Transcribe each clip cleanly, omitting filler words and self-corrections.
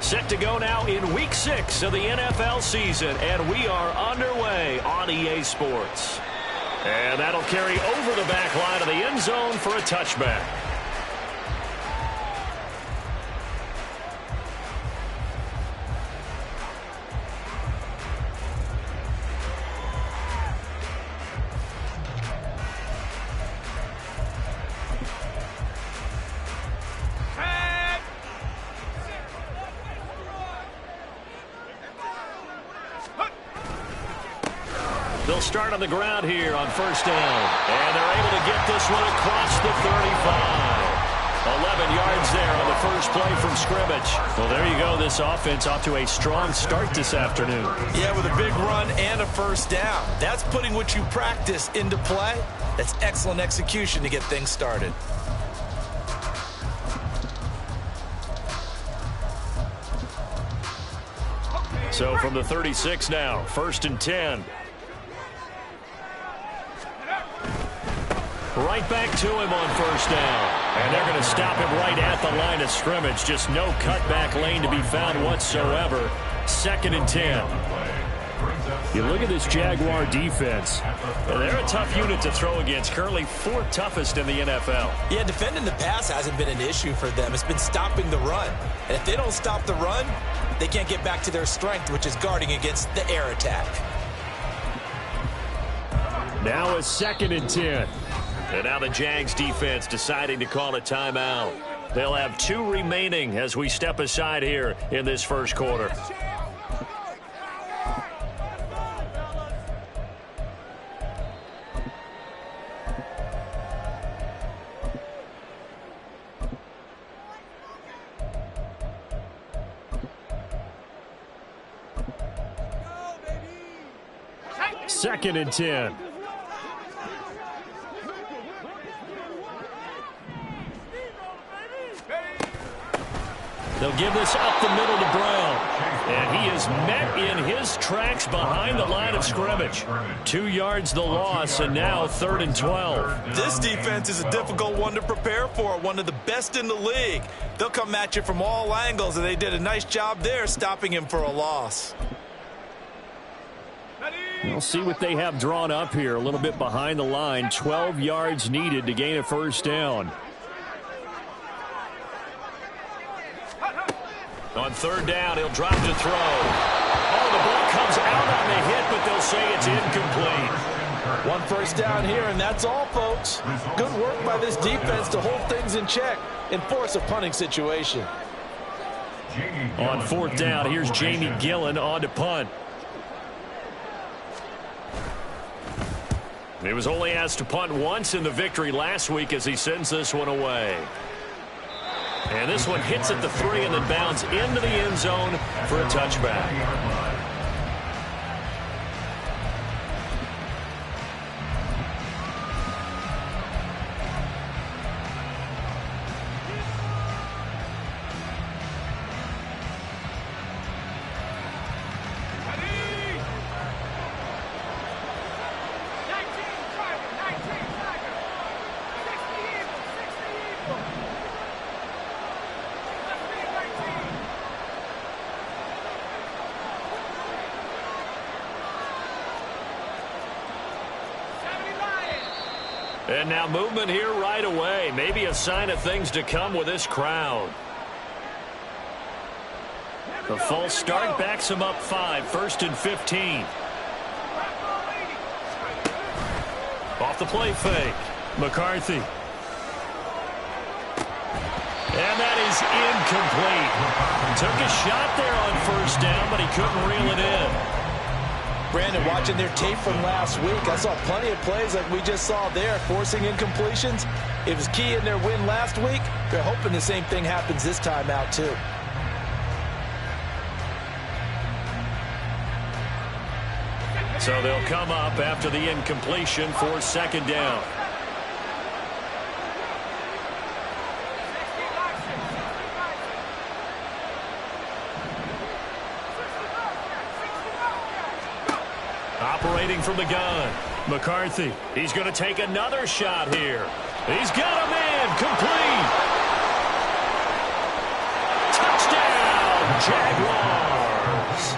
Set to go now in Week 6 of the NFL season, and we are underway on EA Sports. And that'll carry over the back line of the end zone for a touchback. They'll start on the ground here on first down. And they're able to get this one across the 35. 11 yards there on the first play from scrimmage. Well, there you go. This offense off to a strong start this afternoon. Yeah, with a big run and a first down. That's putting what you practice into play. That's excellent execution to get things started. So from the 36 now, first and 10. Right back to him on first down. And they're going to stop him right at the line of scrimmage. Just no cutback lane to be found whatsoever. Second and 10. You look at this Jaguar defense. They're a tough unit to throw against. Currently fourth toughest in the NFL. Yeah, defending the pass hasn't been an issue for them. It's been stopping the run. And if they don't stop the run, they can't get back to their strength, which is guarding against the air attack. Now a second and 10. And now the Jags defense deciding to call a timeout. They'll have 2 remaining as we step aside here in this first quarter. Second and 10. They'll give this up the middle to Brown. And he is met in his tracks behind the line of scrimmage. 2 yards the loss, and now third and 12. This defense is a difficult one to prepare for, one of the best in the league. They'll come at you from all angles, and they did a nice job there stopping him for a loss. We'll see what they have drawn up here. A little bit behind the line. 12 yards needed to gain a first down. On third down, he'll drop to throw. Oh, the ball comes out on the hit, but they'll say it's incomplete. One first down here, and that's all, folks. Good work by this defense to hold things in check and force a punting situation. On fourth down, here's Jamie Gillen on to punt. He was only asked to punt once in the victory last week as he sends this one away. And this one hits at the 3 and then bounds into the end zone for a touchback. And now movement here right away. Maybe a sign of things to come with this crowd. The false start backs him up 5. First and 15. Off the play fake. McCarthy. And that is incomplete. Took a shot there on first down, but he couldn't reel it in. Brandon, watching their tape from last week, I saw plenty of plays like we just saw there, forcing incompletions. It was key in their win last week. They're hoping the same thing happens this time out, too. So they'll come up after the incompletion for second down. Operating from the gun, McCarthy. He's going to take another shot here. He's got him in, complete. Touchdown, Jaguars.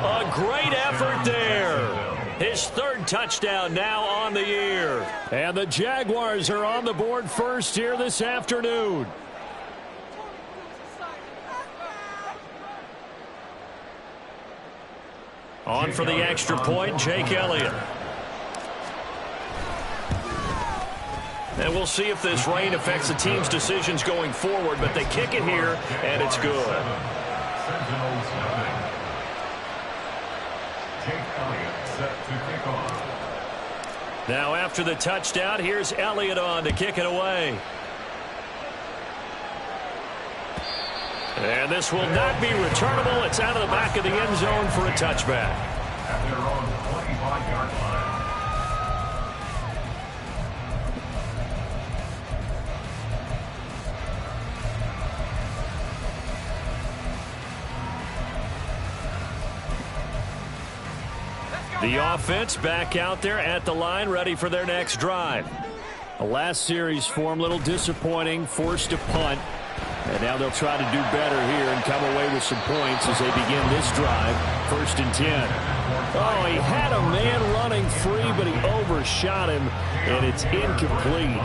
A great effort there. His third touchdown now on the year. And the Jaguars are on the board first here this afternoon. On for the extra point, Jake Elliott. And we'll see if this rain affects the team's decisions going forward, but they kick it here, and it's good. Now after the touchdown, here's Elliott on to kick it away. And this will not be returnable. It's out of the back of the end zone for a touchback. At their own 25-yard line. The offense back out there at the line, ready for their next drive. The last series for them, a little disappointing, forced to punt. And now they'll try to do better here and come away with some points as they begin this drive. 1st and 10. Oh, he had a man running free, but he overshot him, and it's incomplete.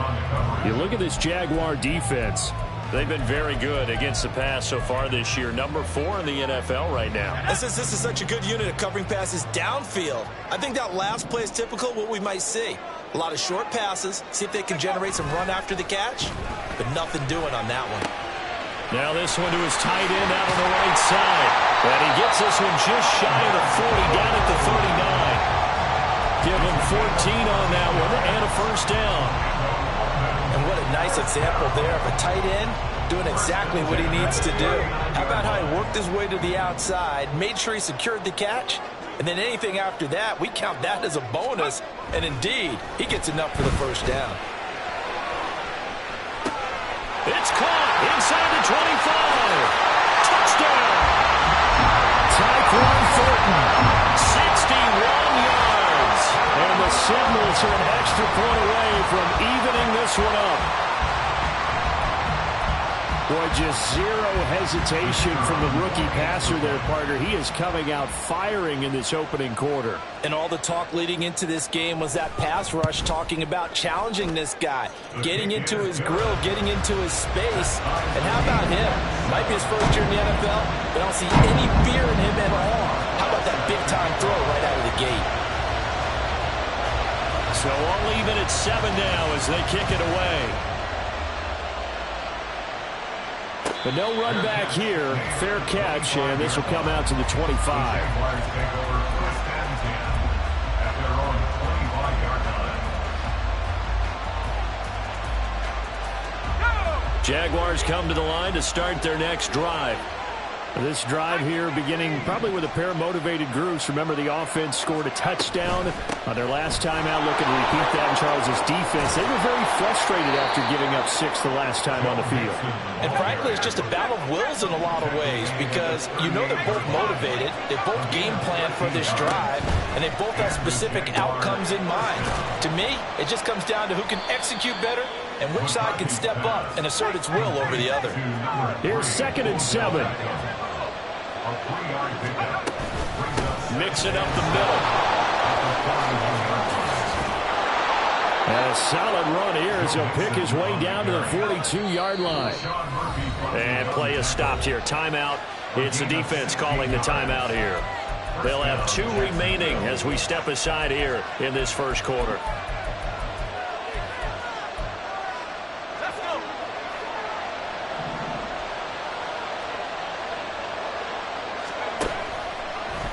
You look at this Jaguar defense. They've been very good against the pass so far this year. Number 4 in the NFL right now. And since this is such a good unit of covering passes downfield, I think that last play is typical of what we might see. A lot of short passes, see if they can generate some run after the catch, but nothing doing on that one. Now this one to his tight end out on the right side. And he gets this one just shy of the 40, down at the 39. Give him 14 on that one and a first down. And what a nice example there of a tight end doing exactly what he needs to do. How about how he worked his way to the outside, made sure he secured the catch, and then anything after that, we count that as a bonus. And indeed, he gets enough for the first down. It's caught inside the 25. Touchdown. Tyquan Thornton, 61 yards. And the Seminoles are an extra point away from evening this one up. Boy, just zero hesitation from the rookie passer there, partner. He is coming out firing in this opening quarter. And all the talk leading into this game was that pass rush talking about challenging this guy, getting into his grill, getting into his space. And how about him? Might be his first year in the NFL, but I don't see any fear in him at all. How about that big-time throw right out of the gate? So all even at 7 now as they kick it away. But no run back here. Fair catch, and this will come out to the 25. Jaguars come to the line to start their next drive. This drive here beginning probably with a pair of motivated groups. Remember, the offense scored a touchdown on their last time out, looking to repeat that in Charles' defense. They were very frustrated after giving up 6 the last time on the field. And frankly, it's just a battle of wills in a lot of ways because you know they're both motivated, they both game plan for this drive, and they both have specific outcomes in mind. To me, it just comes down to who can execute better and which side can step up and assert its will over the other. Here's 2nd and 7. Mix it up the middle. And a solid run here as he'll pick his way down to the 42-yard line. And play is stopped here. Timeout. It's the defense calling the timeout here. They'll have 2 remaining as we step aside here in this first quarter.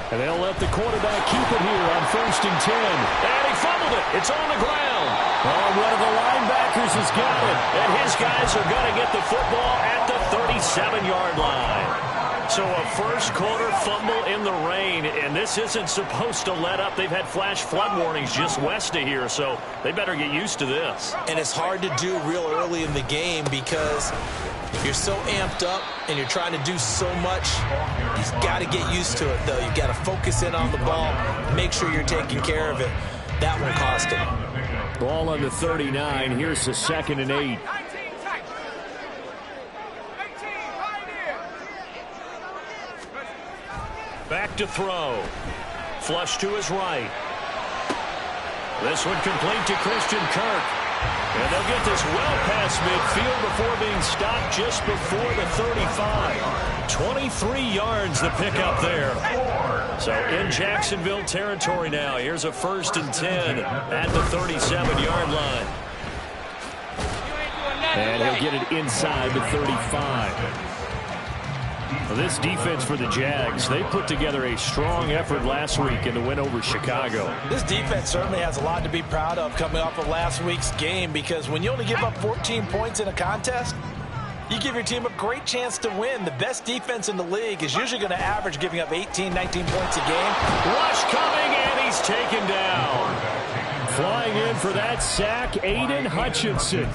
And they'll let the quarterback keep it here on 1st and 10. And he fumbled it. It's on the ground. Oh, one of the linebackers has got it. And his guys are going to get the football at the 37-yard line. So a first quarter fumble in the rain, and this isn't supposed to let up. They've had flash flood warnings just west of here, so they better get used to this. And it's hard to do real early in the game because you're so amped up and you're trying to do so much. You've got to get used to it, though. You've got to focus in on the ball, make sure you're taking care of it. That one cost him. Ball on the 39. Here's the 2nd and 8. look to throw. Flush to his right. This one complete to Christian Kirk. And they'll get this well past midfield before being stopped just before the 35. 23 yards the pickup there. So in Jacksonville territory now. Here's a 1st and 10 at the 37-yard line. And he'll get it inside the 35. Well, this defense for the Jags, they put together a strong effort last week in the win over Chicago. This defense certainly has a lot to be proud of coming off of last week's game, because when you only give up 14 points in a contest, you give your team a great chance to win. The best defense in the league is usually going to average giving up 18, 19 points a game. Rush coming, and he's taken down. Flying in for that sack, Aiden Hutchinson.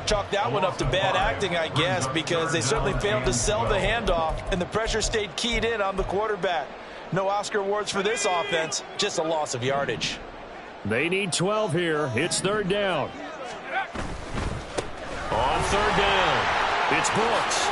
Chalk that one up to bad acting, I guess, because they certainly failed to sell the handoff, and the pressure stayed keyed in on the quarterback. No Oscar awards for this offense, just a loss of yardage. They need 12 here. It's 3rd down. On 3rd down, it's Brooks.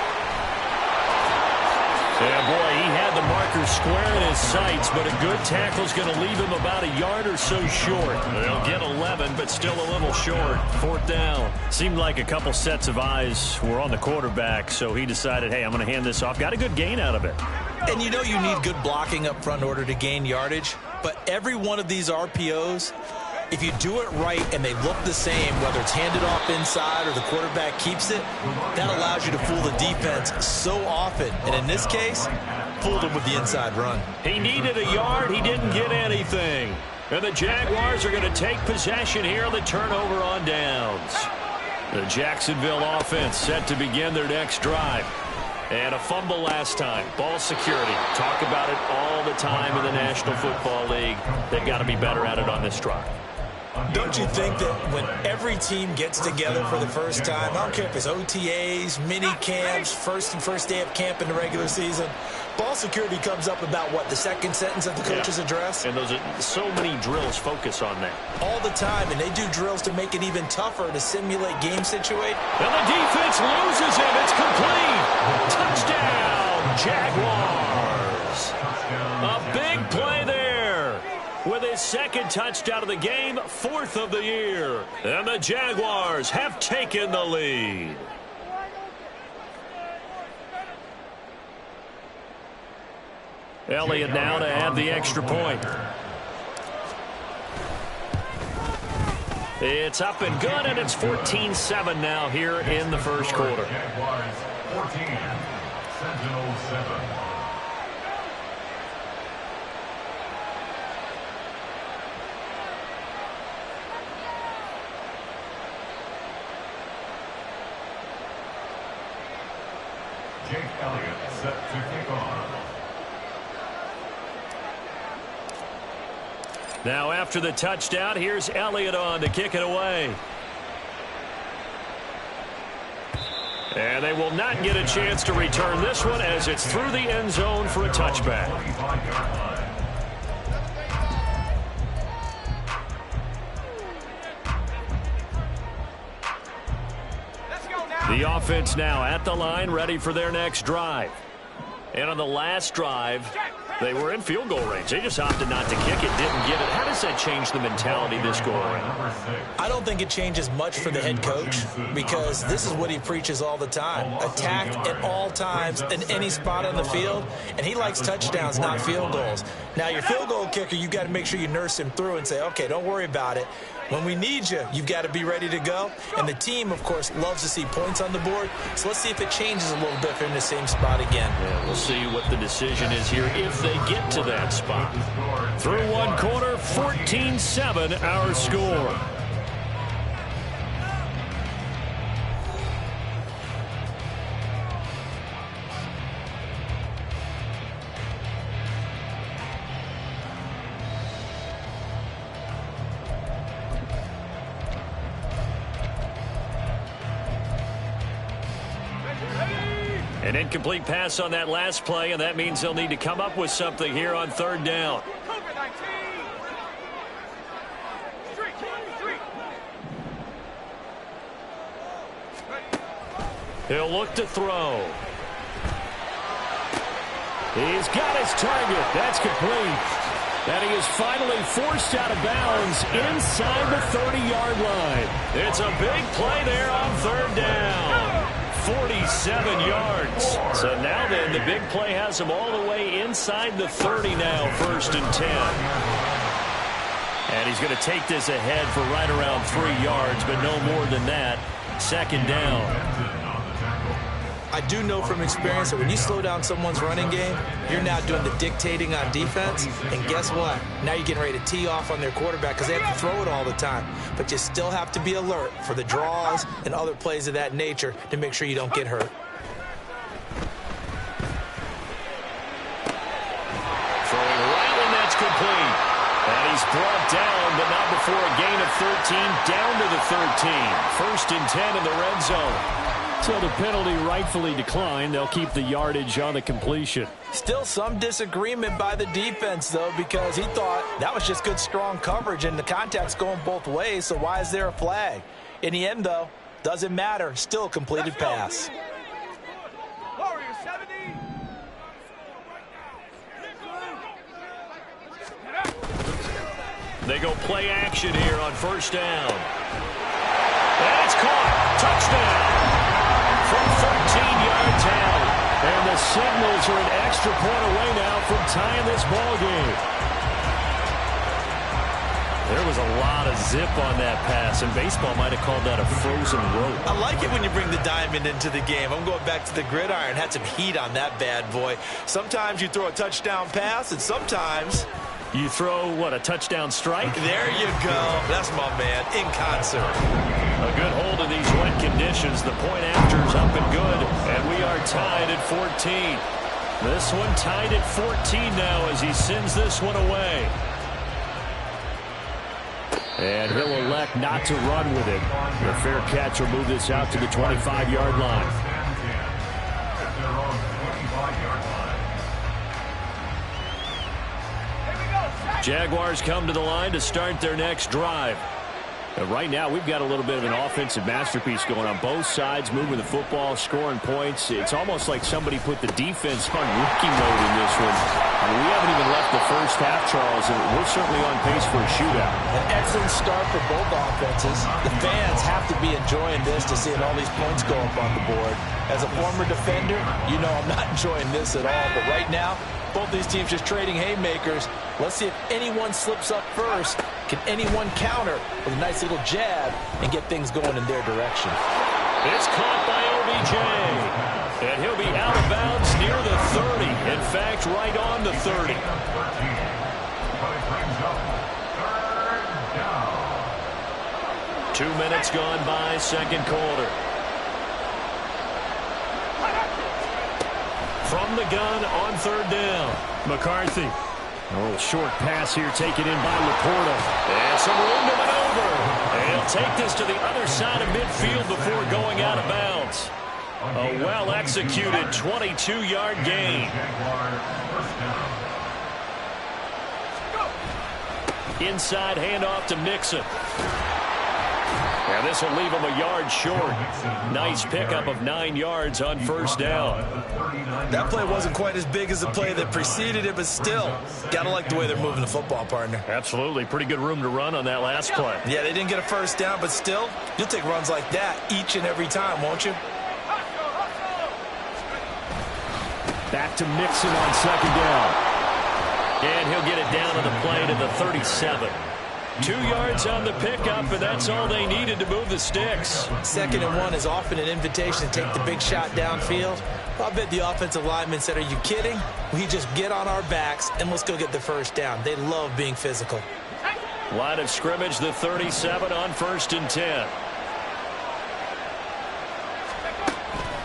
Yeah, boy, he had the marker square in his sights, but a good tackle's going to leave him about a yard or so short. They'll get 11, but still a little short. 4th down. Seemed like a couple sets of eyes were on the quarterback, so he decided, hey, I'm going to hand this off. Got a good gain out of it. And you know you need good blocking up front in order to gain yardage, but every one of these RPOs, if you do it right and they look the same, whether it's handed off inside or the quarterback keeps it, that allows you to fool the defense so often. And in this case, fooled him with the inside run. He needed a yard. He didn't get anything. And the Jaguars are going to take possession here on the turnover on downs. The Jacksonville offense set to begin their next drive. And a fumble last time. Ball security. Talk about it all the time in the National Football League. They've got to be better at it on this drive. Don't you think that when every team gets together for the first time, I don't care if it's OTAs, mini camps, first day of camp in the regular season, ball security comes up about what, the second sentence of the coach's address? And those are so many drills focus on that. All the time, and they do drills to make it even tougher to simulate game situation. And the defense loses him. It's complete. Touchdown, Jaguars. A big play there. With his 2nd touchdown of the game, 4th of the year. And the Jaguars have taken the lead. Elliott now to add the extra point. It's up and good, and it's 14-7 now here in the first quarter. Jaguars 14, Sentinel 7. Jake Elliott set to kick off. Now after the touchdown, here's Elliott on to kick it away. And they will not get a chance to return this one as it's through the end zone for a touchback. The offense now at the line, ready for their next drive. And on the last drive, they were in field goal range. They just opted not to kick it, didn't get it. How does that change the mentality this go around? I don't think it changes much for the head coach, because this is what he preaches all the time. Attack at all times in any spot on the field, and he likes touchdowns, not field goals. Now, your field goal kicker, you've got to make sure you nurse him through and say, okay, don't worry about it. When we need you, you've got to be ready to go. And the team, of course, loves to see points on the board. So let's see if it changes a little bit if they're in the same spot again. Yeah, we'll see what the decision is here if they get to that spot. Through one quarter, 14-7 our score. An incomplete pass on that last play, and that means they'll need to come up with something here on 3rd down. He'll look to throw. He's got his target. That's complete. And he is finally forced out of bounds inside the 30-yard line. It's a big play there on third down. 47 yards. So now then, the big play has him all the way inside the 30 now, 1st and 10. And he's going to take this ahead for right around 3 yards, but no more than that. 2nd down. I do know from experience that when you slow down someone's running game, you're now doing the dictating on defense. And guess what? Now you're getting ready to tee off on their quarterback because they have to throw it all the time. But you still have to be alert for the draws and other plays of that nature to make sure you don't get hurt. Throwing right when that's complete. And he's brought down, but not before a gain of 13, down to the 13. 1st and 10 in the red zone. So the penalty rightfully declined. They'll keep the yardage on the completion. Still some disagreement by the defense, though, because he thought that was just good, strong coverage, and the contact's going both ways, so why is there a flag? In the end, though, doesn't matter. Still a completed pass. They go play action here on 1st down. And it's caught. Touchdown. From 13 yards out. And the Signals are an extra point away now from tying this ball game. There was a lot of zip on that pass, and baseball might have called that a frozen rope. I like it when you bring the diamond into the game. I'm going back to the gridiron. Had some heat on that bad boy. Sometimes you throw a touchdown pass, and sometimes you throw, what, a touchdown strike? There you go. That's my man, in concert. A good hold in these wet conditions. The point after's up and good, and we are tied at 14. This one tied at 14 now as he sends this one away. And he'll elect not to run with it. The fair catch will move this out to the 25-yard line. Jaguars come to the line to start their next drive. Right now, we've got a little bit of an offensive masterpiece going on both sides, moving the football, scoring points. It's almost like somebody put the defense on rookie mode in this one. We haven't even left the first half, Charles, and we're certainly on pace for a shootout. An excellent start for both offenses. The fans have to be enjoying this to seeing all these points go up on the board. As a former defender, you know I'm not enjoying this at all. But right now, both these teams just trading haymakers. Let's see if anyone slips up first. Can anyone counter with a nice little jab and get things going in their direction? It's caught by OBJ. And he'll be out of bounds near the 30. In fact, right on the 30. 2 minutes gone by, 2nd quarter. From the gun on 3rd down. McCarthy. A little short pass here taken in by Laporta. And some room to maneuver. And he'll take this to the other side of midfield before going out of bounds. A well-executed 22-yard gain. Inside handoff to Mixon. And this will leave him a yard short. Nice pickup of 9 yards on 1st down. That play wasn't quite as big as the play that preceded it, but still, gotta like the way they're moving the football, partner. Absolutely. Pretty good room to run on that last play. Yeah, they didn't get a 1st down, but still, you'll take runs like that each and every time, won't you? Back to Mixon on 2nd down. And he'll get it down on the play to the 37. 2 yards on the pickup, and that's all they needed to move the sticks. 2nd and 1 is often an invitation to take the big shot downfield. I bet the offensive lineman said, are you kidding? We just get on our backs and let's go get the 1st down. They love being physical. Line of scrimmage, the 37 on 1st and 10.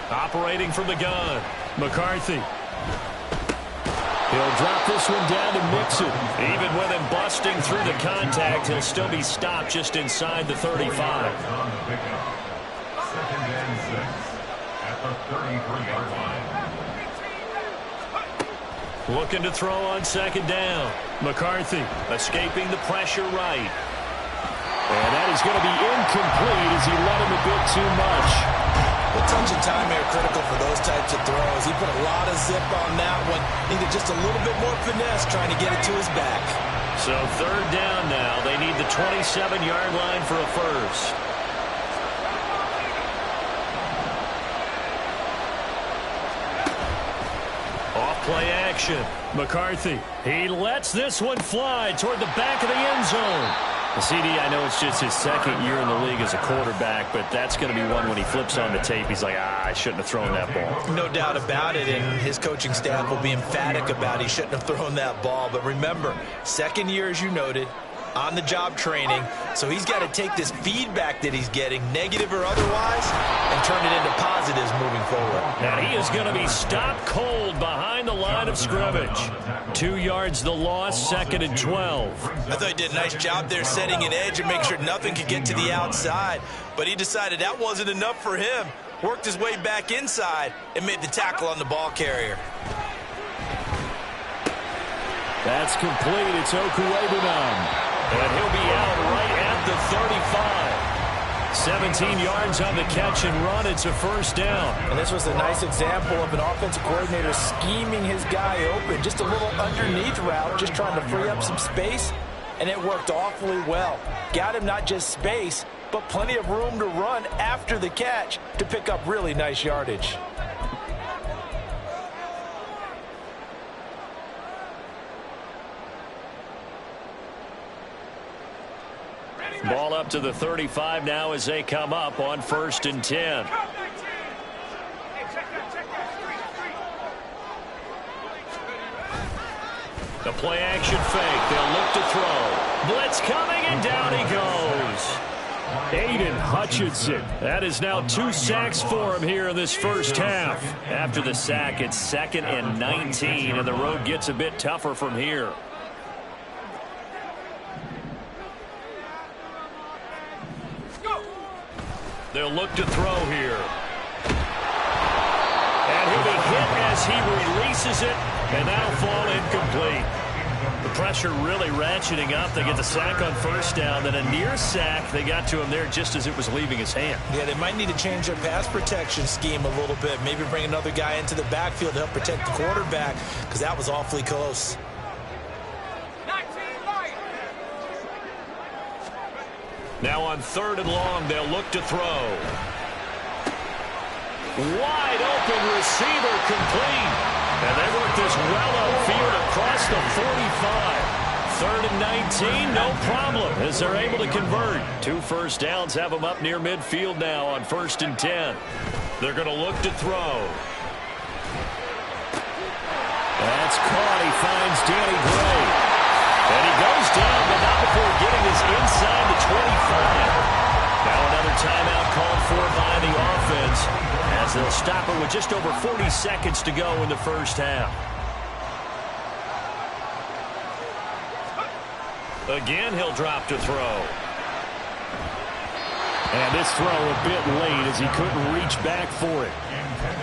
Operating from the gun, McCarthy. He'll drop this one down to Mixon. Even with him busting through the contact, he'll still be stopped just inside the 35. 2nd and 6 at the 33-yard line. Looking to throw on 2nd down. McCarthy escaping the pressure right. And that is going to be incomplete as he let him a bit too much. A touch of time here critical for those types of throws. He put a lot of zip on that one. Needed just a little bit more finesse trying to get it to his back. So third down now. They need the 27-yard line for a first. Off-play action. McCarthy. He lets this one fly toward the back of the end zone. CD, I know it's just his second year in the league as a quarterback, but that's going to be one when he flips on the tape. He's like, I shouldn't have thrown that ball. No doubt about it, and his coaching staff will be emphatic about he shouldn't have thrown that ball. But remember, second year, as you noted, on-the-job training, so he's got to take this feedback that he's getting, negative or otherwise, and turn it into positives moving forward. And he is going to be stopped cold behind the line of scrimmage. 2 yards the loss, 2nd and 12. I thought he did a nice job there setting an edge and make sure nothing could get to the outside, but he decided that wasn't enough for him. Worked his way back inside and made the tackle on the ball carrier. That's complete. It's Okuwebunam. And he'll be out right at the 35. 17 yards on the catch and run. It's a first down. And this was a nice example of an offensive coordinator scheming his guy open. Just a little underneath route, just trying to free up some space, and it worked awfully well. Got him not just space, but plenty of room to run after the catch to pick up really nice yardage. Ball up to the 35 now as they come up on 1st and 10. The play action fake. They'll look to throw. Blitz coming and down he goes. Aiden Hutchinson. That is now 2 sacks for him here in this first half. After the sack, it's 2nd and 19, and the road gets a bit tougher from here. They'll look to throw here. And he'll be hit as he releases it, and that'll fall incomplete. The pressure really ratcheting up. They get the sack on first down, then a near sack. They got to him there just as it was leaving his hand. Yeah, they might need to change their pass protection scheme a little bit. Maybe bring another guy into the backfield to help protect the quarterback, because that was awfully close. Now on 3rd and long, they'll look to throw. Wide open receiver complete. And they work this well upfield across the 45. 3rd and 19, no problem, as they're able to convert. 2 first downs have them up near midfield now on 1st and 10. They're going to look to throw. That's caught. He finds Danny Gray. And he goes down, but not before getting his inside the 25. Now another timeout called for by the offense, as they'll stop it with just over 40 seconds to go in the first half. Again, he'll drop to throw. And this throw a bit late as he couldn't reach back for it.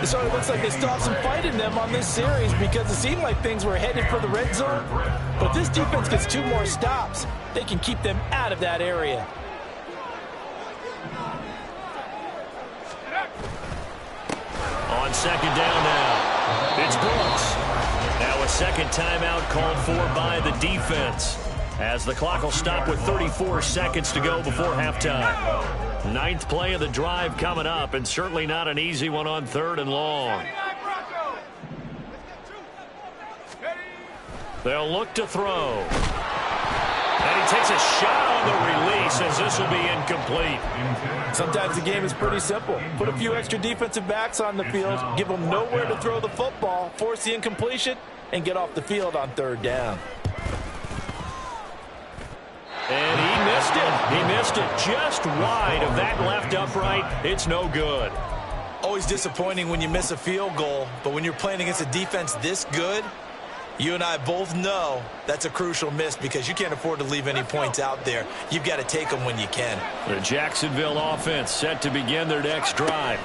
It sort of looks like they stopped some fight in them on this series, because it seemed like things were headed for the red zone. But this defense gets 2 more stops. They can keep them out of that area. On 2nd down now, it's Brooks. Now a second timeout called for by the defense, as the clock will stop with 34 seconds to go before halftime. 9th play of the drive coming up, and certainly not an easy one on 3rd and long. They'll look to throw. And he takes a shot on the release, as this will be incomplete. Sometimes the game is pretty simple. Put a few extra defensive backs on the field, give them nowhere to throw the football, force the incompletion, and get off the field on 3rd down. And he missed it. He missed it just wide of that left upright. It's no good. Always disappointing when you miss a field goal, but when you're playing against a defense this good, you and I both know that's a crucial miss, because you can't afford to leave any points out there. You've got to take them when you can. The Jacksonville offense set to begin their next drive.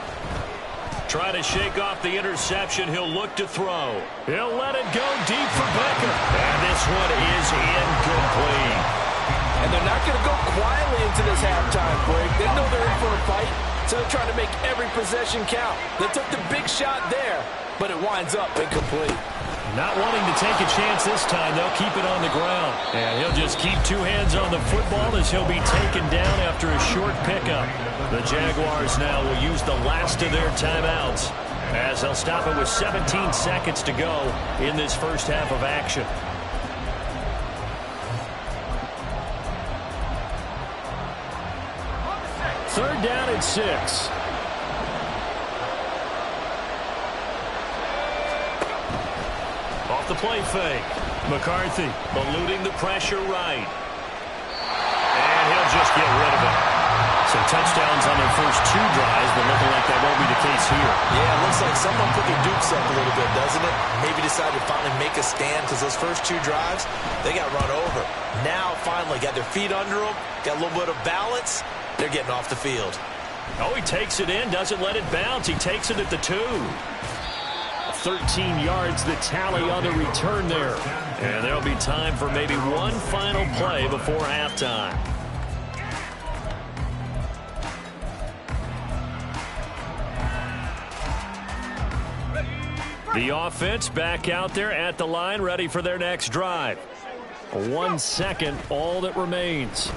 Try to shake off the interception. He'll look to throw. He'll let it go deep for Becker. And this one is incomplete. And they're not going to go quietly into this halftime break. They know they're in for a fight. so they're trying to make every possession count. They took the big shot there, but it winds up incomplete. Not wanting to take a chance this time, they'll keep it on the ground. And he'll just keep two hands on the football as he'll be taken down after a short pickup. The Jaguars now will use the last of their timeouts as they'll stop it with 17 seconds to go in this first half of action. Third down and 6. Off the play fake. McCarthy eluding the pressure right. And he'll just get rid of it. So touchdowns on their first 2 drives, but looking like that won't be the case here. Yeah, it looks like someone put their dukes up a little bit, doesn't it? Maybe decided to finally make a stand because those first 2 drives, they got run over. Now finally got their feet under them, got a little bit of balance. They're getting off the field. Oh, he takes it in, doesn't let it bounce. He takes it at the 2. 13 yards, the tally on the return there. And there'll be time for maybe one final play before halftime. The offense back out there at the line, ready for their next drive. 1 second, all that remains.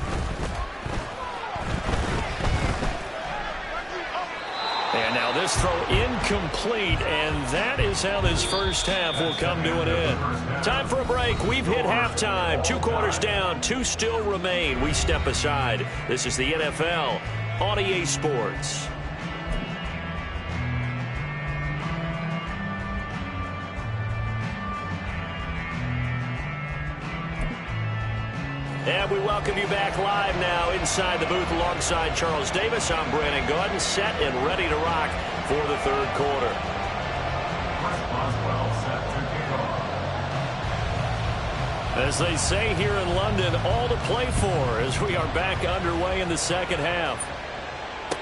And now this throw incomplete, and that is how this first half will come to an end. Time for a break. We've hit halftime. 2 quarters down, 2 still remain. We step aside. This is the NFL on EA Sports. And we welcome you back live now inside the booth alongside Charles Davis. I'm Brandon Gaudin, set and ready to rock for the third quarter. As they say here in London, all to play for as we are back underway in the second half.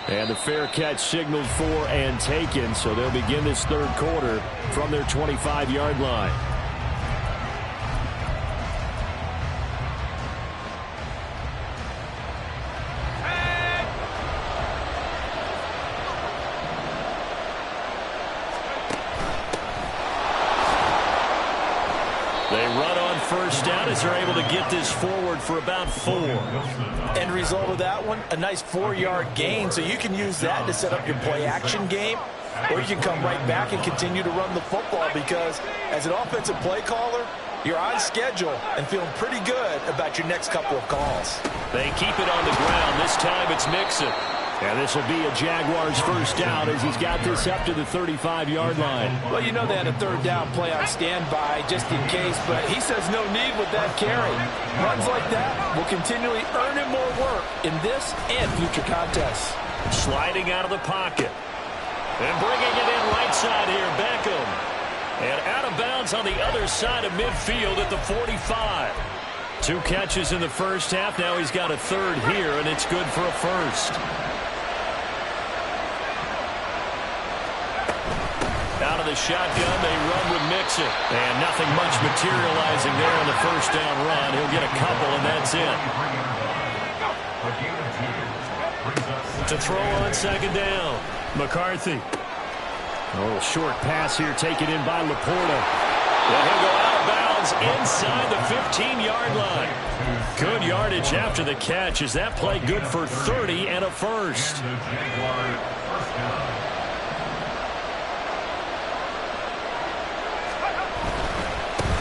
And the fair catch signaled for and taken, so they'll begin this third quarter from their 25-yard line. First down as they're able to get this forward for about 4. End result of that one, a nice 4-yard gain, so you can use that to set up your play-action game, or you can come right back and continue to run the football because as an offensive play caller, you're on schedule and feeling pretty good about your next couple of calls. They keep it on the ground. This time it's Mixon. And this will be a Jaguars first down as he's got this up to the 35-yard line. Well, you know they had a third down play on standby just in case, but he says no need with that carry. Runs like that will continually earn him more work in this and future contests. Sliding out of the pocket. And bringing it in right side here, Beckham. And out of bounds on the other side of midfield at the 45. 2 catches in the first half. Now he's got a third here, and it's good for a first. Out of the shotgun, they run with Mixon. And nothing much materializing there on the first down run. He'll get a couple, and that's it. To throw on second down, McCarthy. A little short pass here taken in by Laporta. And he'll go out of bounds inside the 15-yard line. Good yardage after the catch. Is that play good for 30 and a first?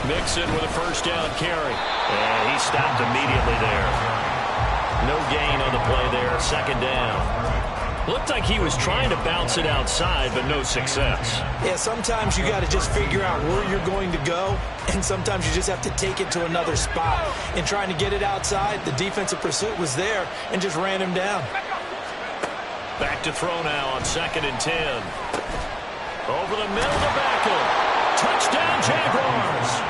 Mixon with a first down carry. And he stopped immediately there. No gain on the play there. Second down. Looked like he was trying to bounce it outside, but no success. Yeah, sometimes you got to just figure out where you're going to go, and sometimes you just have to take it to another spot. In trying to get it outside, the defensive pursuit was there and just ran him down. Back to throw now on 2nd and 10. Over the middle to Beckham. Touchdown, Jaguars.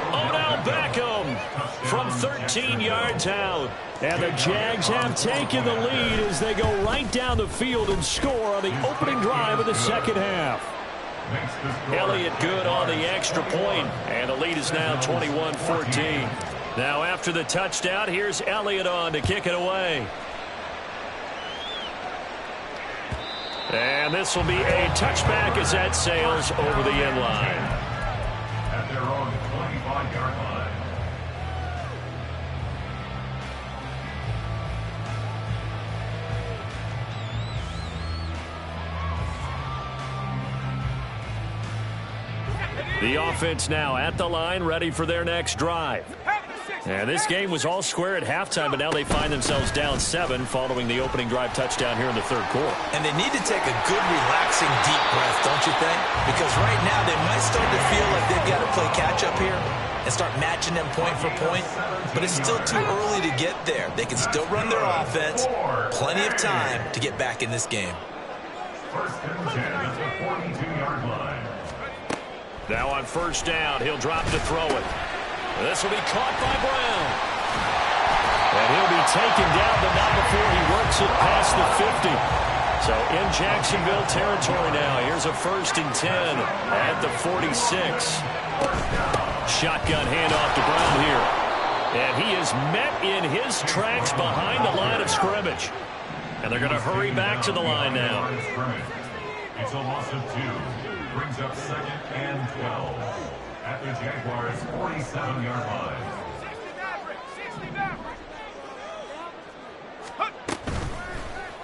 Odell Beckham from 13 yards out. And the Jags have taken the lead as they go right down the field and score on the opening drive of the second half. Elliott good on the extra point, and the lead is now 21-14. Now after the touchdown, here's Elliott on to kick it away. And this will be a touchback as that sails over the end line. At their own 25-yard line. The offense now at the line, ready for their next drive. And this game was all square at halftime, but now they find themselves down 7 following the opening drive touchdown here in the third quarter. And they need to take a good, relaxing, deep breath, don't you think? Because right now they might start to feel like they've got to play catch-up here and start matching them point for point. But it's still too early to get there. They can still run their offense. Plenty of time to get back in this game. First and 10 at the 42-yard line. Now on first down, he'll drop to throw it. This will be caught by Brown. And he'll be taken down, but not before he works it past the 50. So in Jacksonville territory now. Here's a first and 10 at the 46. Shotgun handoff to Brown here. And he is met in his tracks behind the line of scrimmage. And they're going to hurry back to the line now. It's a loss of 2. Brings up second and 12 at the Jaguars' 47-yard line.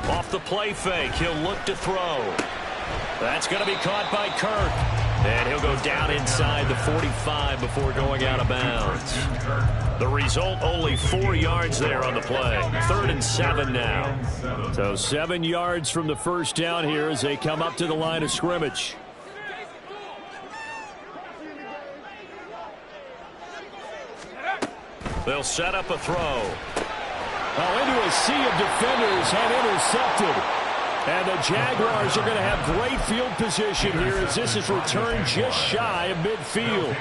Off the play fake, he'll look to throw. That's going to be caught by Kirk. And he'll go down inside the 45 before going out of bounds. The result, only 4 yards there on the play. 3rd and 7 now. So 7 yards from the first down here as they come up to the line of scrimmage. They'll set up a throw. Into a sea of defenders and intercepted. And the Jaguars are going to have great field position here as this is returned just shy of midfield.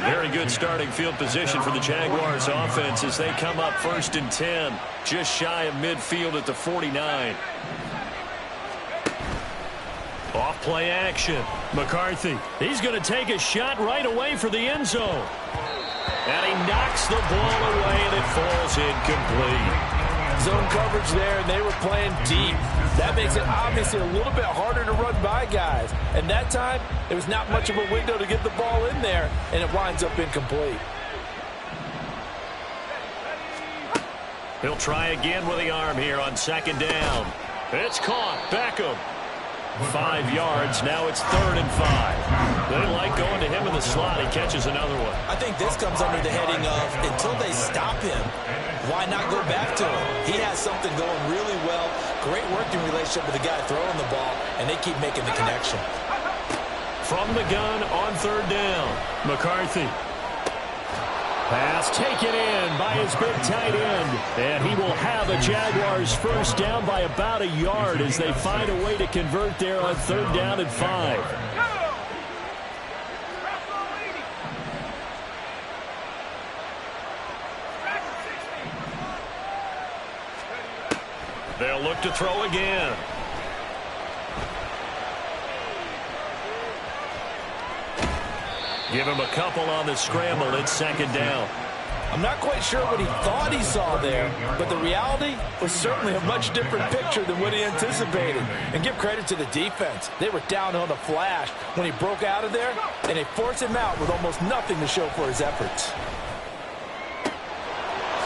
Very good starting field position for the Jaguars offense as they come up first and 10, just shy of midfield at the 49. Off play action. McCarthy, he's going to take a shot right away for the end zone. And he knocks the ball away, and it falls incomplete. Zone coverage there, and they were playing deep. That makes it obviously a little bit harder to run by guys. And that time, it was not much of a window to get the ball in there, and it winds up incomplete. He'll try again with the arm here on second down. It's caught. Beckham. 5 yards. Now it's 3rd and 5. They like going to him in the slot. He catches another one. I think this comes under the heading of until they stop him, why not go back to him? He has something going really well. Great working relationship with the guy throwing the ball, and they keep making the connection. From the gun on 3rd down. McCarthy. Pass taken in by his big tight end. And he will have a Jaguars first down by about a yard as they find a way to convert there on 3rd down and 5. They'll look to throw again. Give him a couple on the scramble. It's 2nd down. I'm not quite sure what he thought he saw there, but the reality was certainly a much different picture than what he anticipated. And give credit to the defense. They were down on the flash when he broke out of there, and they forced him out with almost nothing to show for his efforts.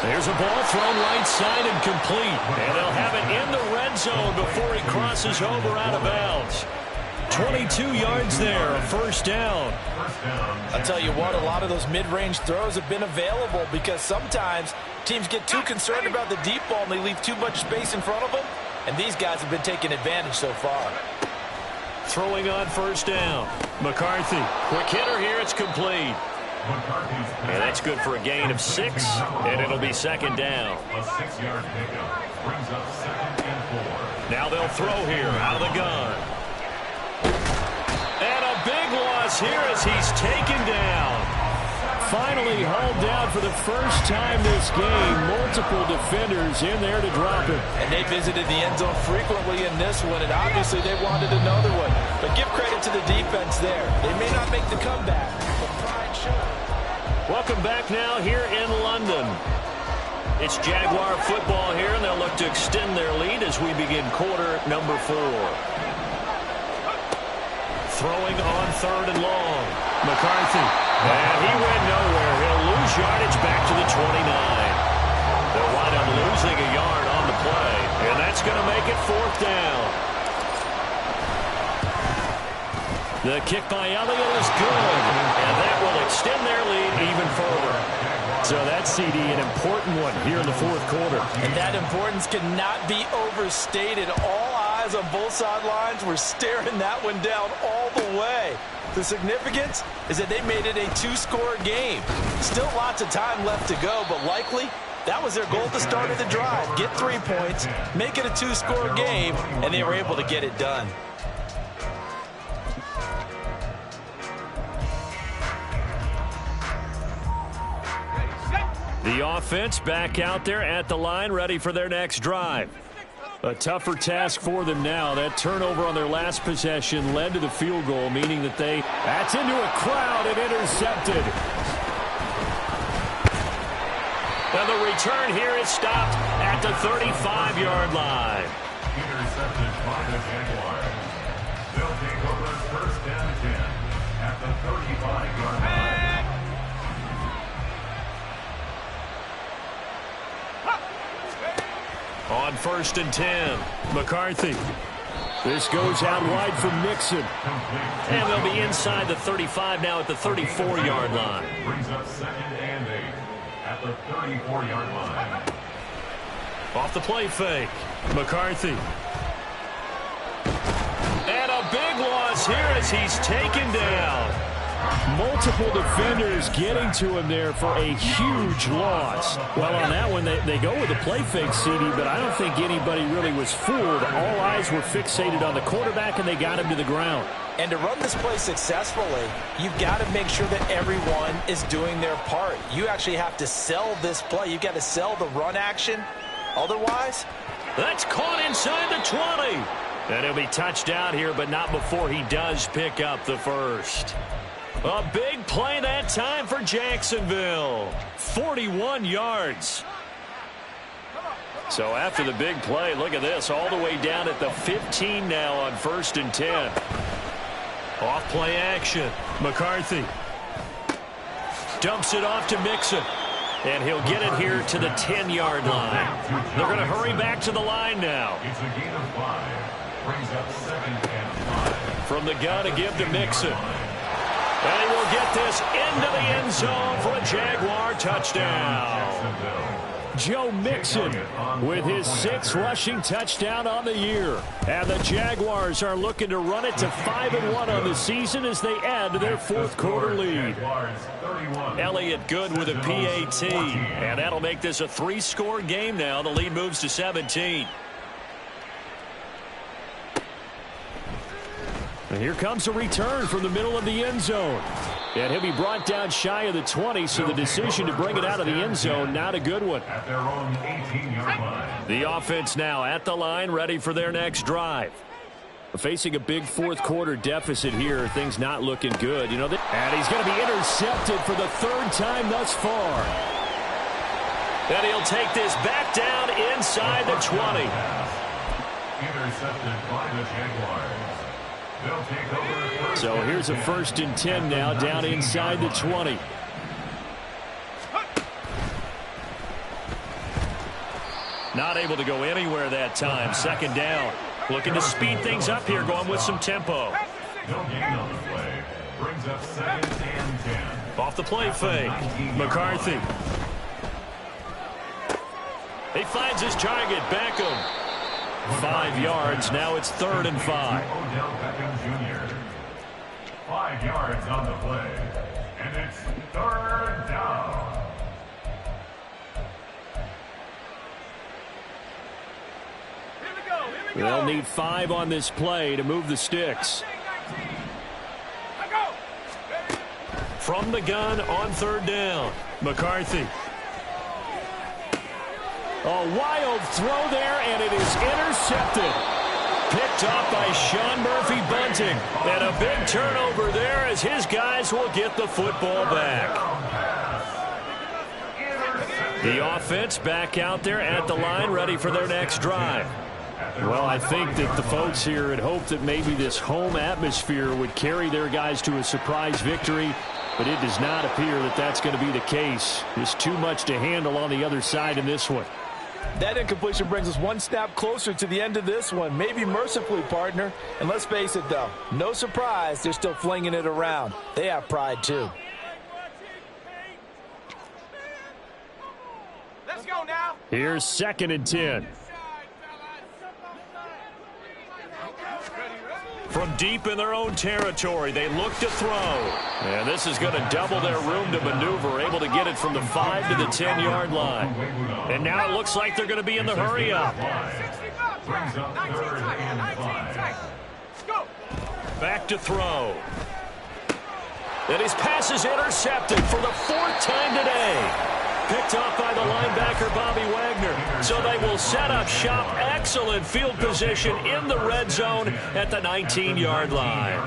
There's a ball thrown right side and complete. And they'll have it in the red zone before he crosses over out of bounds. 22 yards there, a first down. I'll tell you what, a lot of those mid-range throws have been available because sometimes teams get too concerned about the deep ball and they leave too much space in front of them. And these guys have been taking advantage so far. Throwing on first down. McCarthy, quick hitter here, it's complete. And that's good for a gain of 6, and it'll be 2nd down. A 6-yard pickup brings up 2nd and 4. Now they'll throw here out of the gun. And a big loss here as he's taken down. Finally hauled down for the first time this game. Multiple defenders in there to drop him. And they visited the end zone frequently in this one, and obviously they wanted another one. But give credit to the defense there. They may not make the comeback, but pride showed. Welcome back now here in London. It's Jaguar football here, and they'll look to extend their lead as we begin quarter number 4. throwing on 3rd and long. McCarthy. And he went nowhere. He'll lose yardage back to the 29. They'll wind up losing a yard on the play. And that's going to make it 4th down. The kick by Elliott is good. And that will extend their lead even further. So that's, CD, an important one here in the 4th quarter. And that importance cannot be overstated. All eyes on both sidelines were staring that one down all the way. The significance is that they made it a 2-score game. Still lots of time left to go, but likely that was their goal at the start of the drive. Get 3 points, make it a 2-score game, and they were able to get it done. The offense back out there at the line, ready for their next drive. A tougher task for them now. That turnover on their last possession led to the field goal, meaning that that's into a crowd and intercepted. And the return here is stopped at the 35-yard line. Intercepted by the Jaguars. They'll take over 1st and 10 at the 35-yard line. On 1st and 10, McCarthy. This goes out wide for Mixon. And they'll be inside the 35 now at the 34-yard line. Brings up 2nd and 8 at the 34-yard line. Off the play fake, McCarthy. And a big loss here as he's taken down. Multiple defenders getting to him there for a huge loss. Well, on that one, they go with a play fake, CD, but I don't think anybody really was fooled. All eyes were fixated on the quarterback, and they got him to the ground. And to run this play successfully, you've got to make sure that everyone is doing their part. You actually have to sell this play. You've got to sell the run action. Otherwise, that's caught inside the 20. And he'll be touched out here, but not before he does pick up the first. A big play that time for Jacksonville. 41 yards. So after the big play, look at this, all the way down at the 15 now on 1st and 10. Off play action. McCarthy dumps it off to Mixon. And he'll get it here to the 10-yard line. They're going to hurry back to the line now. It's a gain of 5. Brings up 2nd and 5. From the gun to give to Mixon. And he will get this into the end zone for a Jaguar touchdown. Joe Mixon with his 6th rushing touchdown on the year. And the Jaguars are looking to run it to 5-1 on the season as they add to their 4th quarter lead. Elliott good with a PAT. And that'll make this a 3-score game now. The lead moves to 17. And here comes a return from the middle of the end zone. And he'll be brought down shy of the 20, so the decision to bring it out of the end zone, not a good one. At their own 18-yard line. The offense now at the line, ready for their next drive. Facing a big 4th quarter deficit here, things not looking good. And he's going to be intercepted for the 3rd time thus far. And he'll take this back down inside the 20. Intercepted by the Jaguars. They'll take over. So here's a 1st and 10 now, down inside the 20. Not able to go anywhere that time. 2nd down. Looking to speed things up here, going with some tempo. No gain on the play. Brings up 2nd and 10. Off the play fake. McCarthy. He finds his target. Beckham. 5 yards. Now it's 3rd and 5. Odell Beckham Jr. 5 yards on the play. And it's 3rd down. They'll need 5 on this play to move the sticks. From the gun on 3rd down. McCarthy. A wild throw there, and it is intercepted. Picked off by Sean Murphy-Bunting. And a big turnover there as his guys will get the football back. The offense back out there at the line, ready for their next drive. Well, I think that the folks here had hoped that maybe this home atmosphere would carry their guys to a surprise victory, but it does not appear that that's going to be the case. There's too much to handle on the other side in this one. That incompletion brings us one snap closer to the end of this one, maybe mercifully, partner. And let's face it, though, no surprise, they're still flinging it around. They have pride, too. Let's go now. Here's 2nd and 10. From deep in their own territory, they look to throw. And this is going to double their room to maneuver, able to get it from the 5 to the 10-yard line. And now it looks like they're going to be in the hurry-up. Back to throw. And his pass is intercepted for the 4th time today. Picked off by the linebacker, Bobby Wagner. So they will set up shop. Excellent field position in the red zone at the 19-yard line.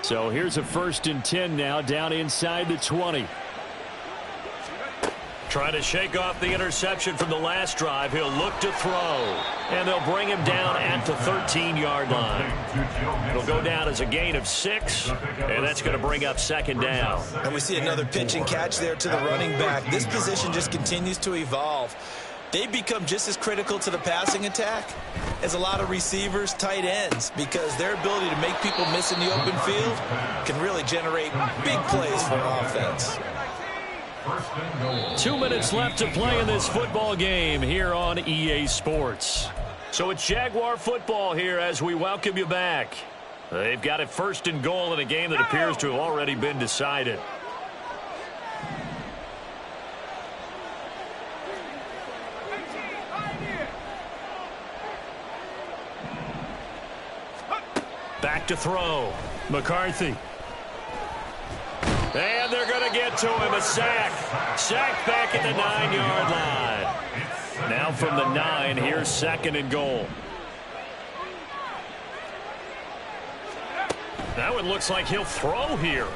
So here's a 1st and 10 now, down inside the 20. Trying to shake off the interception from the last drive. He'll look to throw. And they'll bring him down at the 13-yard line. It'll go down as a gain of 6. And that's going to bring up 2nd down. And we see another pitch and catch there to the running back. This position just continues to evolve. They become just as critical to the passing attack as a lot of receivers, tight ends, because their ability to make people miss in the open field can really generate big plays for offense. 2 minutes left to play in this football game here on EA Sports. So it's Jaguar football here as we welcome you back. They've got it 1st and goal in a game that appears to have already been decided. Back to throw. McCarthy. And they're going to get to him. A sack. Sack back at the 9-yard line. Now from the 9, here's 2nd and goal. That one looks like he'll throw here.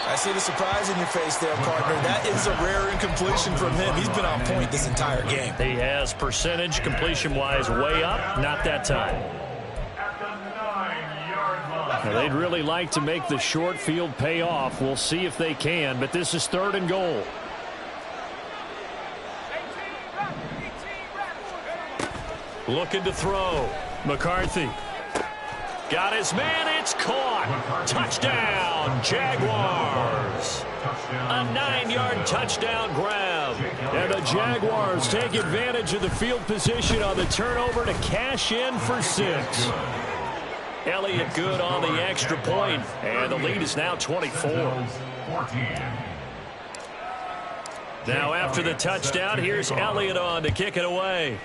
I see the surprise in your face there, partner. That is a rare incompletion from him. He's been on point this entire game. He has percentage completion-wise way up. Not that time. Now, they'd really like to make the short field pay off. We'll see if they can, but this is 3rd and goal. Looking to throw. McCarthy. Got his man. It's caught. Touchdown, Jaguars. A 9-yard touchdown grab. And the Jaguars take advantage of the field position on the turnover to cash in for 6. Elliott good on the extra point, and the lead is now 24. Now after the touchdown, here's Elliott on to kick it away.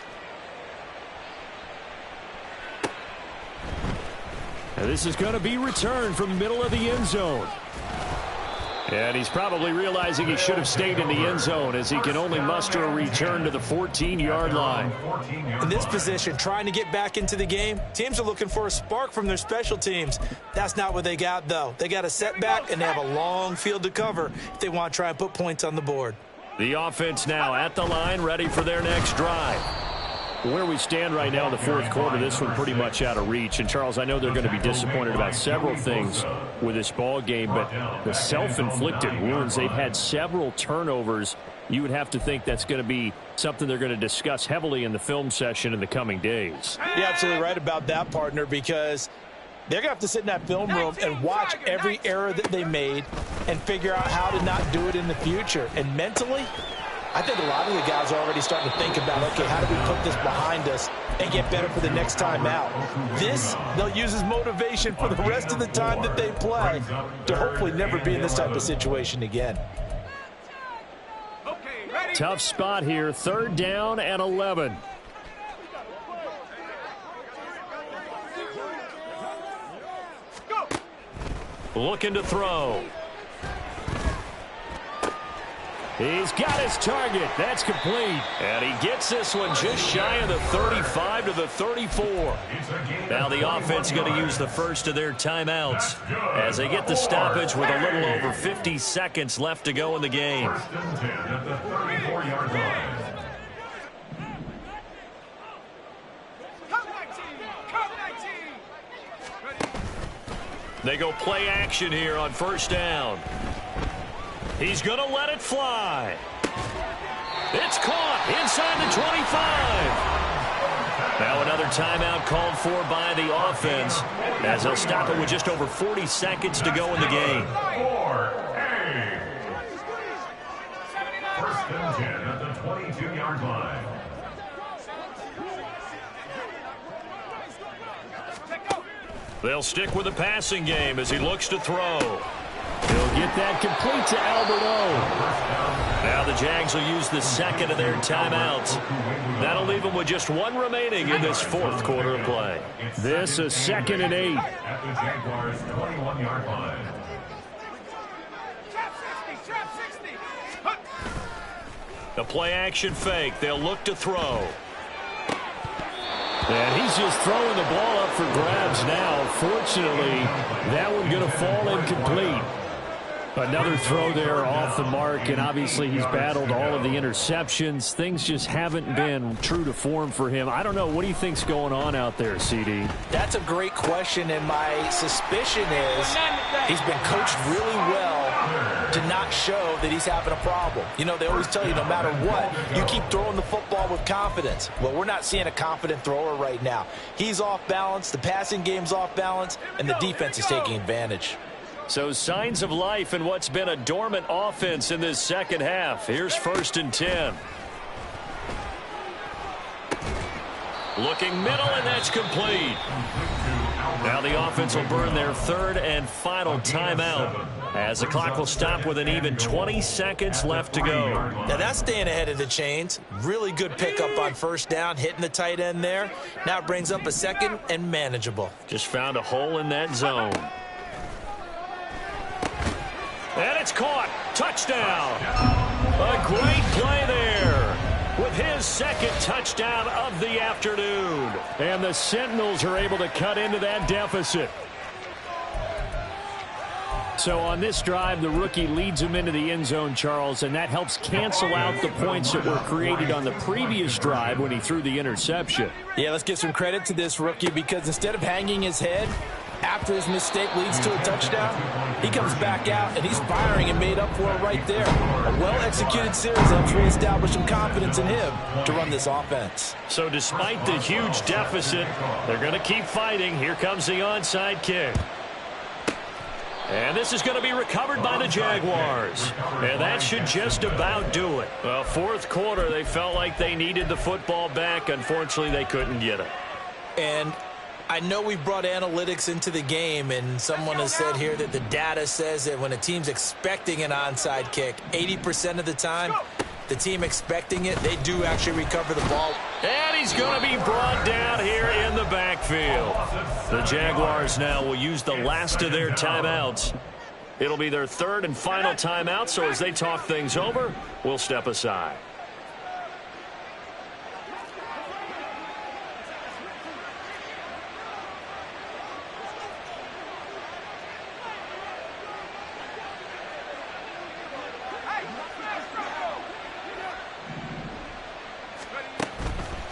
And this is going to be returned from the middle of the end zone. And he's probably realizing he should have stayed in the end zone as he can only muster a return to the 14-yard line. In this position, trying to get back into the game, teams are looking for a spark from their special teams. That's not what they got, though. They got a setback, and they have a long field to cover if they want to try and put points on the board. The offense now at the line, ready for their next drive. Where we stand right now in the 4th quarter, this one pretty much out of reach. And, Charles, I know they're going to be disappointed about several things with this ball game, but the self-inflicted wounds, they've had several turnovers. You would have to think that's going to be something they're going to discuss heavily in the film session in the coming days. You're absolutely right about that, partner, because they're going to have to sit in that film room and watch every error that they made and figure out how to not do it in the future. And mentally, I think a lot of the guys are already starting to think about, okay, how do we put this behind us and get better for the next time out? This, they'll use as motivation for the rest of the time that they play to hopefully never be in this type of situation again. Tough spot here, 3rd down and 11. Looking to throw. He's got his target. That's complete. And he gets this one just shy of the 35 to the 34. Now the offense going to use the first of their timeouts as they get the stoppage with a little over 50 seconds left to go in the game. First and 10 at the 34-yard line. They go play action here on first down. He's going to let it fly. It's caught inside the 25. Now another timeout called for by the offense as they'll stop it with just over 40 seconds to go in the game. 4A. First and 10 at the 22-yard line. They'll stick with the passing game as he looks to throw. He'll get that complete to Alberto. Now the Jags will use the second of their timeouts. That'll leave them with just one remaining in this fourth quarter of play. This is 2nd and 8. At the Jaguars' 21-yard line. The play action fake. They'll look to throw. And he's just throwing the ball up for grabs now. Fortunately, that one going to fall incomplete. Another throw there off the mark, and obviously he's battled all of the interceptions. Things just haven't been true to form for him. I don't know. What do you think's going on out there, CD? That's a great question, and my suspicion is he's been coached really well to not show that he's having a problem. You know, they always tell you no matter what, you keep throwing the football with confidence. Well, we're not seeing a confident thrower right now. He's off balance, the passing game's off balance, and the defense is taking advantage. So signs of life in what's been a dormant offense in this second half. Here's 1st and 10. Looking middle, and that's complete. Now the offense will burn their third and final timeout as the clock will stop with an even 20 seconds left to go. Now that's staying ahead of the chains. Really good pickup on first down, hitting the tight end there. Now it brings up a second and manageable. Just found a hole in that zone. And it's caught. Touchdown. A great play there with his second touchdown of the afternoon. And the Sentinels are able to cut into that deficit. So on this drive, the rookie leads him into the end zone, Charles, and that helps cancel out the points that were created on the previous drive when he threw the interception. Yeah, let's give some credit to this rookie because instead of hanging his head after his mistake leads to a touchdown, he comes back out and he's firing and made up for it right there. A well-executed series helps reestablish some confidence in him to run this offense. So despite the huge deficit, they're going to keep fighting. Here comes the onside kick. And this is going to be recovered by the Jaguars. And that should just about do it. Well, fourth quarter, they felt like they needed the football back. Unfortunately, they couldn't get it. And I know we brought analytics into the game, and someone has said here that the data says that when a team's expecting an onside kick, 80% of the time, the team expecting it, they do actually recover the ball. And he's going to be brought down here in the backfield. The Jaguars now will use the last of their timeouts. It'll be their third and final timeout, so as they talk things over, we'll step aside.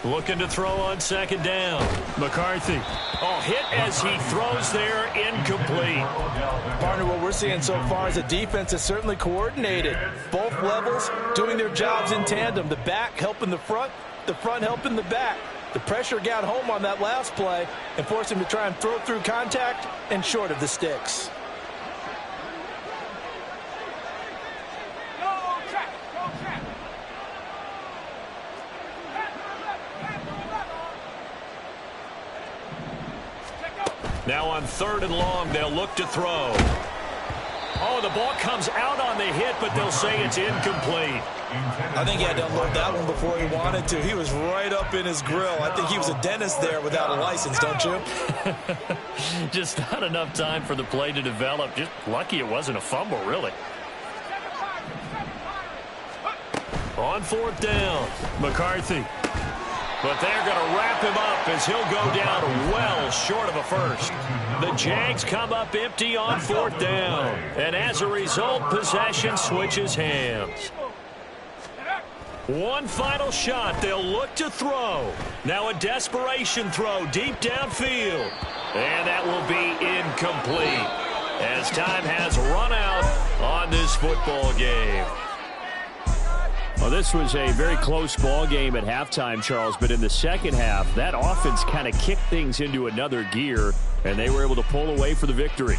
Looking to throw on second down. McCarthy. Oh, hit as he throws there, incomplete. Partner, what we're seeing so far is a defense that's certainly coordinated. Both levels doing their jobs in tandem. The back helping the front helping the back. The pressure got home on that last play and forced him to try and throw through contact and short of the sticks. Now on third and long, they'll look to throw. Oh, the ball comes out on the hit, but they'll say it's incomplete. I think he had to unload that one before he wanted to. He was right up in his grill. I think he was a dentist there without a license, don't you? Just not enough time for the play to develop. Just lucky it wasn't a fumble, really. On fourth down, McCarthy. But they're going to wrap him up as he'll go down well short of a first. The Jags come up empty on fourth down. And as a result, possession switches hands. One final shot. They'll look to throw. Now a desperation throw deep downfield. And that will be incomplete as time has run out on this football game. Well, this was a very close ball game at halftime, Charles, but in the second half, that offense kind of kicked things into another gear, and they were able to pull away for the victory.